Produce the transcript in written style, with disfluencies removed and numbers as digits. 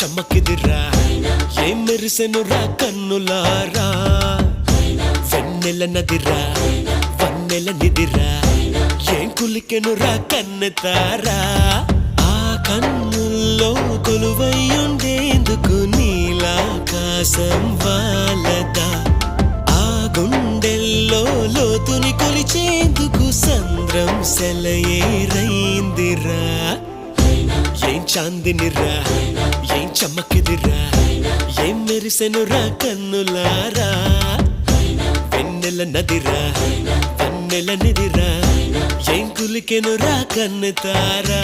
చమ్మకిదిరా ఏం మెరిసెనురా కన్నులారా వెన్నెల నదిరా వన్నెల నిదిరా ఏం కులికెనురా కన్నెతారా ఆ కన్నుల్లో కొలువయ్యుండేందుకు నీలాకాశం వాలదా ఆ గుండెల్లో లోతుని కొలిచేందుకు సంద్రం సెలయేరైందిరా ఏం చాందినిరా ఏం చమ్మకిదిరా ఏం మెరిసెనురా కన్నులారా వెన్నెల నదిరా వన్నెల నిదిరా ఏం కులికెనురా కన్నెతారా